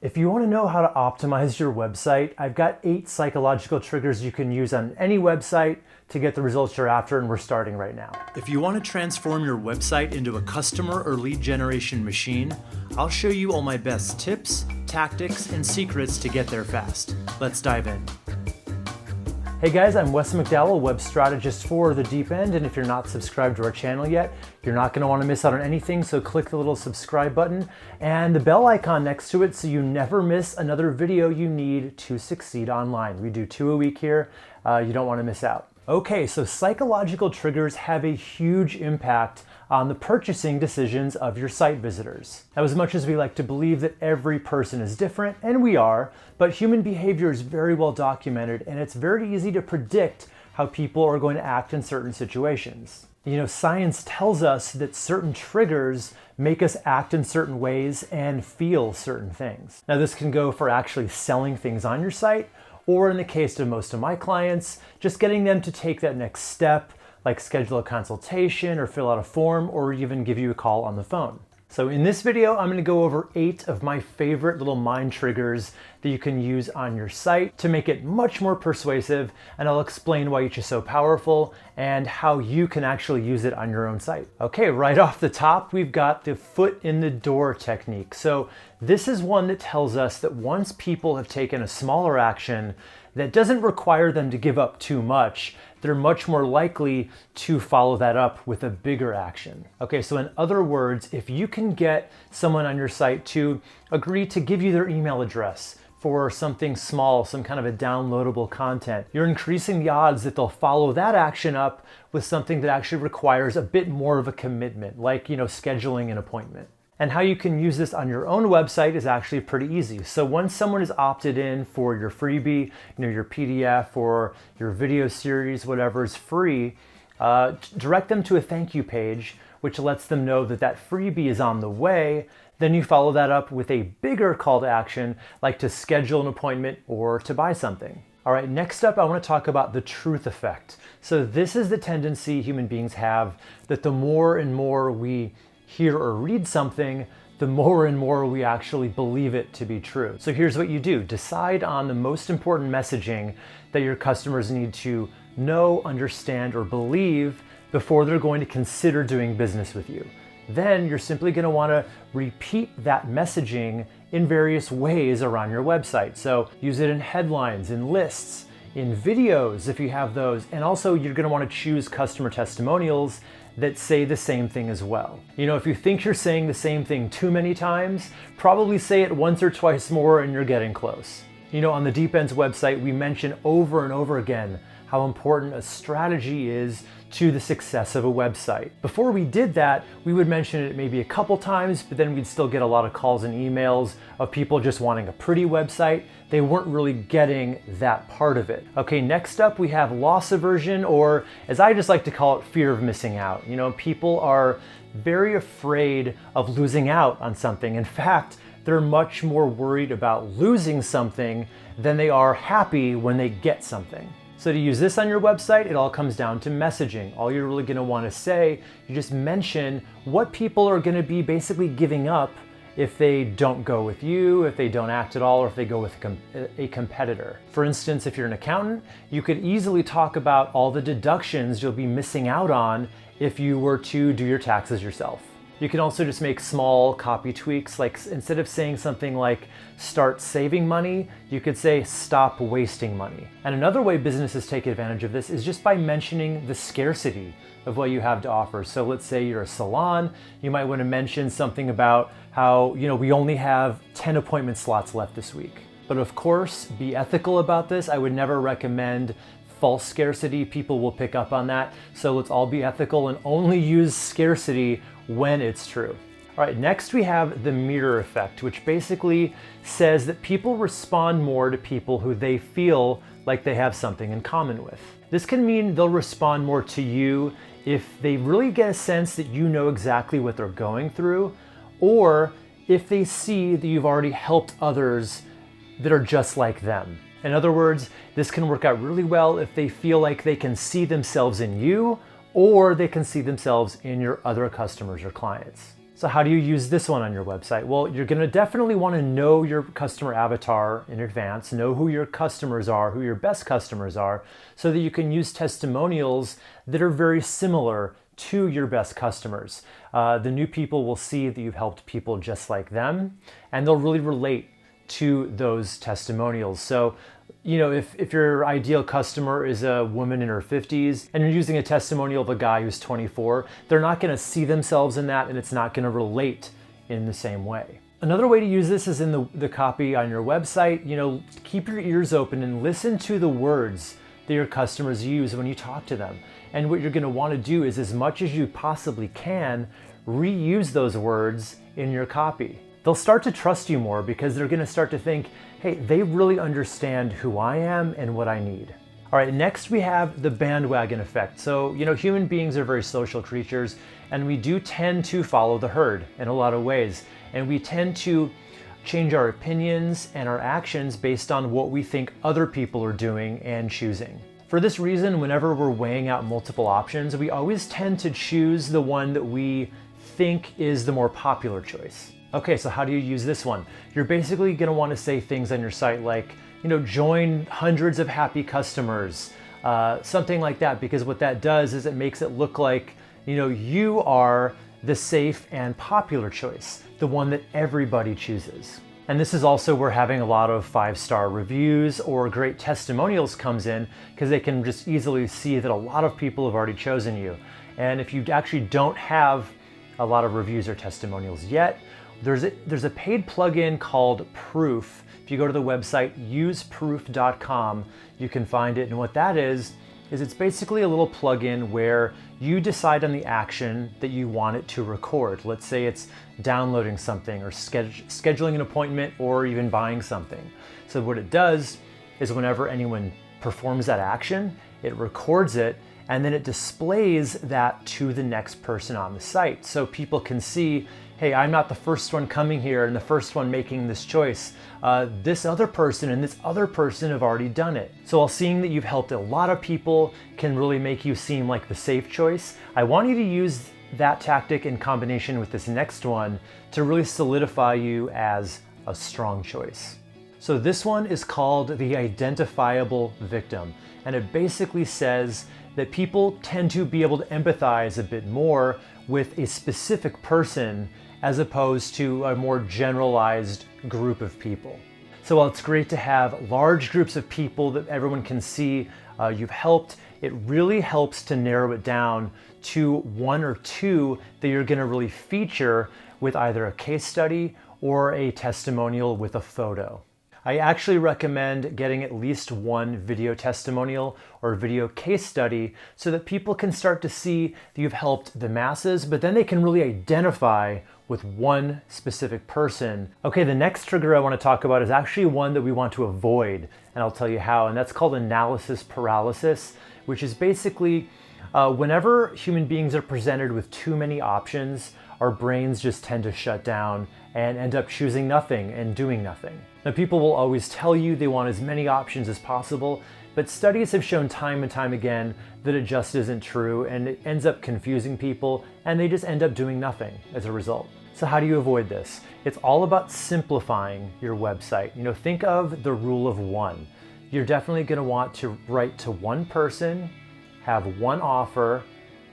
If you want to know how to optimize your website, I've got 8 psychological triggers you can use on any website to get the results you're after, and we're starting right now. If you want to transform your website into a customer or lead generation machine, I'll show you all my best tips, tactics, and secrets to get there fast. Let's dive in. Hey guys, I'm Wes McDowell, web strategist for The Deep End, and if you're not subscribed to our channel yet, you're not going to want to miss out on anything, so click the little subscribe button and the bell icon next to it so you never miss another video you need to succeed online. We do 2 a week here. You don't want to miss out. Okay, so psychological triggers have a huge impact on the purchasing decisions of your site visitors. Now, as much as we like to believe that every person is different, and we are, but human behavior is very well documented, and it's very easy to predict how people are going to act in certain situations. You know, science tells us that certain triggers make us act in certain ways and feel certain things. Now, this can go for actually selling things on your site, or in the case of most of my clients, just getting them to take that next step, like schedule a consultation or fill out a form or even give you a call on the phone. So in this video, I'm going to go over 8 of my favorite little mind triggers that you can use on your site to make it much more persuasive, and I'll explain why each is so powerful and how you can actually use it on your own site. Okay, right off the top, we've got the foot in the door technique. So this is one that tells us that once people have taken a smaller action that doesn't require them to give up too much, they're much more likely to follow that up with a bigger action. Okay, so in other words, if you can get someone on your site to agree to give you their email address for something small, some kind of a downloadable content, you're increasing the odds that they'll follow that action up with something that actually requires a bit more of a commitment, like, scheduling an appointment. And how you can use this on your own website is actually pretty easy. So once someone is opted in for your freebie, your PDF or your video series, whatever is free, direct them to a thank you page, which lets them know that that freebie is on the way. Then you follow that up with a bigger call to action, like to schedule an appointment or to buy something. All right, next up, I want to talk about the truth effect. So this is the tendency human beings have that the more and more we hear or read something, the more and more we actually believe it to be true. So here's what you do. Decide on the most important messaging that your customers need to know, understand, or believe before they're going to consider doing business with you. Then you're simply going to want to repeat that messaging in various ways around your website. So use it in headlines, in lists, in videos if you have those, and also you're going to want to choose customer testimonials that say the same thing as well. If you think you're saying the same thing too many times, probably say it once or twice more and you're getting close. On the Deep End's website, we mention over and over again how important a strategy is to the success of a website. Before we did that, we would mention it maybe a couple times, but then we'd still get a lot of calls and emails of people just wanting a pretty website. They weren't really getting that part of it. Okay, next up we have loss aversion, or as I just like to call it, fear of missing out. People are very afraid of losing out on something. In fact, they're much more worried about losing something than they are happy when they get something. So to use this on your website, it all comes down to messaging. All you're really going to want to say, you just mention what people are going to be basically giving up if they don't go with you, if they don't act at all, or if they go with a competitor. For instance, if you're an accountant, you could easily talk about all the deductions you'll be missing out on if you were to do your taxes yourself. You can also just make small copy tweaks, like instead of saying something like start saving money, you could say stop wasting money. And another way businesses take advantage of this is just by mentioning the scarcity of what you have to offer. So let's say you're a salon, you might want to mention something about how, we only have 10 appointment slots left this week. But of course, be ethical about this. I would never recommend false scarcity. People will pick up on that. So let's all be ethical and only use scarcity when it's true. All right, next we have the mirror effect, which basically says that people respond more to people who they feel like they have something in common with. This can mean they'll respond more to you if they really get a sense that you know exactly what they're going through, or if they see that you've already helped others that are just like them. In other words, this can work out really well if they feel like they can see themselves in you, or they can see themselves in your other customers or clients. So how do you use this one on your website? Well, you're going to definitely want to know your customer avatar in advance, know who your customers are, who your best customers are, so that you can use testimonials that are very similar to your best customers. The new people will see that you've helped people just like them, and they'll really relate to those testimonials. So, if your ideal customer is a woman in her 50s and you're using a testimonial of a guy who's 24, they're not going to see themselves in that, and it's not going to relate in the same way. Another way to use this is in the copy on your website. Keep your ears open and listen to the words that your customers use when you talk to them. And what you're going to want to do is, as much as you possibly can, reuse those words in your copy. They'll start to trust you more because they're going to start to think, hey, they really understand who I am and what I need. All right, next we have the bandwagon effect. So, human beings are very social creatures, and we do tend to follow the herd in a lot of ways. And we tend to change our opinions and our actions based on what we think other people are doing and choosing. For this reason, whenever we're weighing out multiple options, we always tend to choose the one that we think is the more popular choice. Okay, so how do you use this one? You're basically going to want to say things on your site like, join hundreds of happy customers, something like that, because what that does is it makes it look like, you are the safe and popular choice, the one that everybody chooses. And this is also where having a lot of 5-star reviews or great testimonials comes in, because they can just easily see that a lot of people have already chosen you. And if you actually don't have a lot of reviews or testimonials yet, there's a paid plugin called Proof. If you go to the website useproof.com, you can find it. And what that is it's basically a little plugin where you decide on the action that you want it to record. Let's say it's downloading something or scheduling an appointment or even buying something. So what it does is whenever anyone performs that action, it records it, and then it displays that to the next person on the site. So people can see, hey, I'm not the first one coming here and the first one making this choice. This other person and this other person have already done it. So while seeing that you've helped a lot of people can really make you seem like the safe choice, I want you to use that tactic in combination with this next one to really solidify you as a strong choice. So this one is called the identifiable victim. And it basically says that people tend to be able to empathize a bit more with a specific person as opposed to a more generalized group of people. So while it's great to have large groups of people that everyone can see you've helped, it really helps to narrow it down to one or two that you're going to really feature with either a case study or a testimonial with a photo. I actually recommend getting at least one video testimonial or video case study so that people can start to see that you've helped the masses, but then they can really identify with one specific person. Okay, the next trigger I want to talk about is actually one that we want to avoid, and I'll tell you how, and that's called analysis paralysis, which is basically whenever human beings are presented with too many options, our brains just tend to shut down and end up choosing nothing and doing nothing. Now, people will always tell you they want as many options as possible, but studies have shown time and time again that it just isn't true, and it ends up confusing people, and they just end up doing nothing as a result. So how do you avoid this? It's all about simplifying your website. Think of the rule of one. You're definitely going to want to write to one person, have one offer,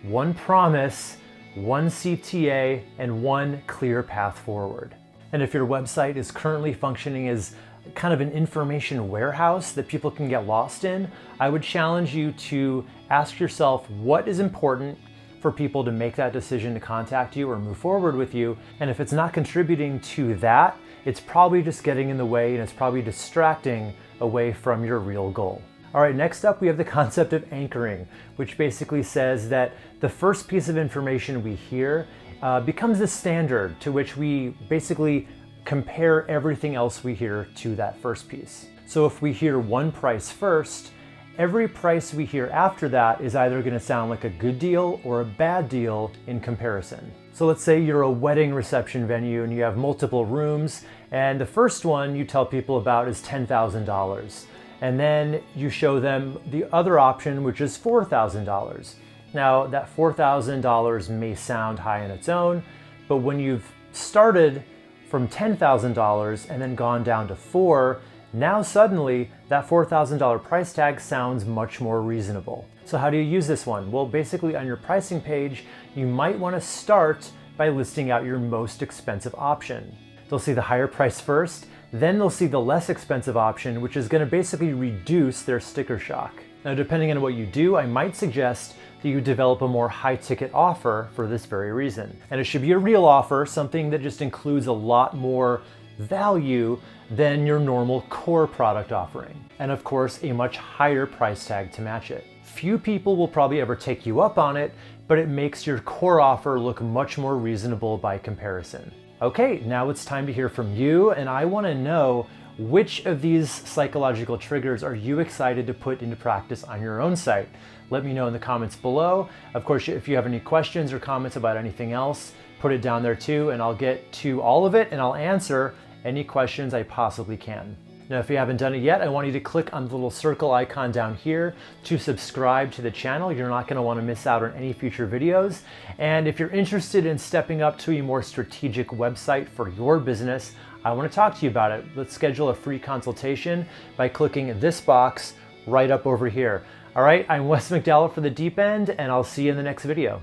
one promise, one CTA, and one clear path forward. And if your website is currently functioning as kind of an information warehouse that people can get lost in, I would challenge you to ask yourself what is important for people to make that decision to contact you or move forward with you. And if it's not contributing to that, it's probably just getting in the way, and it's probably distracting away from your real goal. All right, next up we have the concept of anchoring, which basically says that the first piece of information we hear becomes the standard to which we basically compare everything else we hear to that first piece. So if we hear one price first, every price we hear after that is either going to sound like a good deal or a bad deal in comparison. So let's say you're a wedding reception venue and you have multiple rooms, and the first one you tell people about is $10,000. And then you show them the other option, which is $4,000. Now, that $4,000 may sound high on its own, But when you've started from $10,000 and then gone down to $4,000, now suddenly that $4,000 price tag sounds much more reasonable. So how do you use this one? Well, basically on your pricing page, you might want to start by listing out your most expensive option. They'll see the higher price first, then they'll see the less expensive option, which is going to basically reduce their sticker shock. Now, depending on what you do, I might suggest that you develop a more high-ticket offer for this very reason. And it should be a real offer, something that just includes a lot more value than your normal core product offering. And of course, a much higher price tag to match it. Few people will probably ever take you up on it, but it makes your core offer look much more reasonable by comparison. Okay, now it's time to hear from you, and I want to know which of these psychological triggers are you excited to put into practice on your own site? Let me know in the comments below. Of course, if you have any questions or comments about anything else, put it down there too, and I'll get to all of it and I'll answer any questions I possibly can. Now, if you haven't done it yet, I want you to click on the little circle icon down here to subscribe to the channel. You're not going to want to miss out on any future videos. And if you're interested in stepping up to a more strategic website for your business, I want to talk to you about it. Let's schedule a free consultation by clicking this box right up over here. All right, I'm Wes McDowell for The Deep End, and I'll see you in the next video.